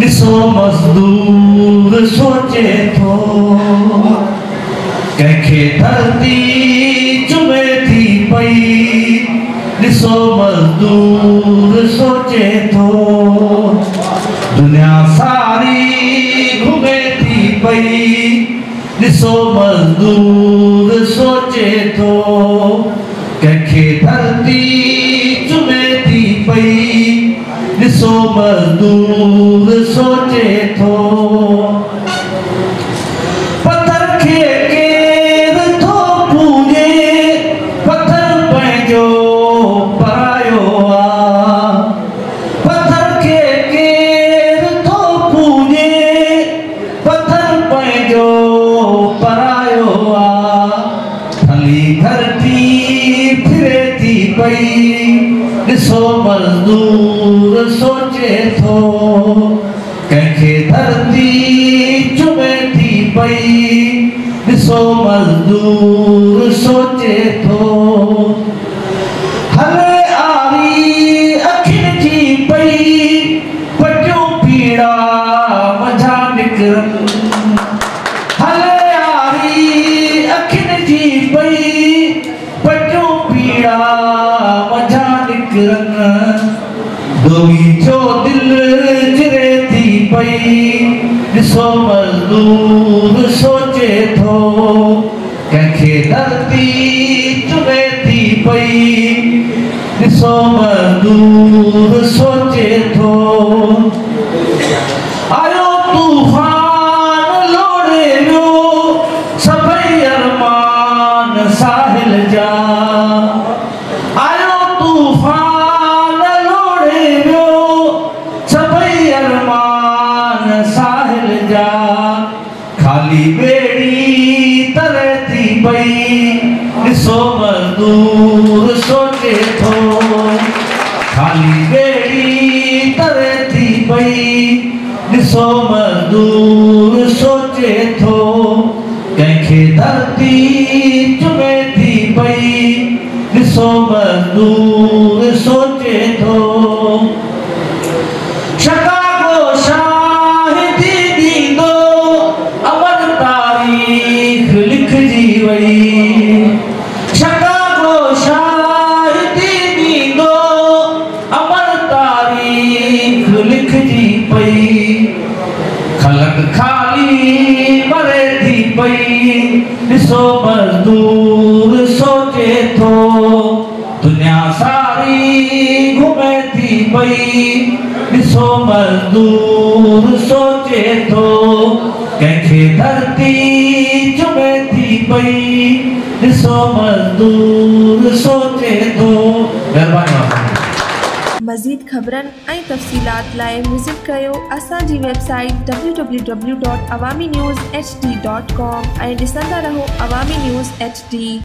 ॾिसो मज़दूर सोचे थो कंहिंखे धरती चुमे थी पई। ॾिसो मज़दूर सोचे थो दुनिया सारी घुमे थी पई। ॾिसो मज़दूर सोचे थो कंहिंखे धरती चुमे थी पई। ॾिसो मज़दूर सोचे थो पत्थर खे केरु थो पूॼे, पत्थर पंहिंजो परायो आहे। पत्थर खे केरु थो पूॼे, पत्थर पंहिंजो परायो आहे। थली धरती फिरे थी पई। ॾिसो मज़दूर सोचे थो कंहिंखे धरती चुमे थी पई। ॾिसो मज़दूर सोचे थो हले आरी अखियुनि जी पई पटियूं पीड़ा मझा निकिरनि। हले आरी अखियुनि जी पई पटियूं पीड़ा मझा निकिरनि। दोही जो दिलि चिरे थी पई। ॾिसो मज़दूर सोचे थो कंहिंखे धरती चुमे थी पई। ॾिसो मज़दूर सोचे थो आयो तूफ़ान लोड़े वियो सभई अरमान साहिल जा। आयो तूफ़ान लोड़े वियो सभई अरमान साहिल जा। खाली ॿेड़ी तरे थी पई। ॾिसो मज़दूर सोचे थो खाली ॿेड़ी तरे थी पई। ॾिसो मज़दूर सोचे थो कंहिंखे धरती चुमे थी पई। ॾिसो मज़दूर सोचे थो शिकागो शाहिदी ॾींदो अमर तारीख़ लिखजी वई। शिकागो शाहिदी ॾींदो अमर तारीख़ लिखजी पई। ख़लक खाली मरे थी पई। ॾिसो मज़दूर सोचे थो दुनिया सारी घुमे थी पई। ॾिसो मज़दूर सोचे थो कंहिंखे धरती चुमे थी पई। ॾिसो मज़दूर सोचे थो। महिरबानी। मज़ीद ख़बरनि ऐं तफ़सीलात लाइ विज़िट कयो असांजी वेबसाइट www.awamiNewsHD.com ऐं ॾिसंदा रहो अवामी न्यूज़ HD।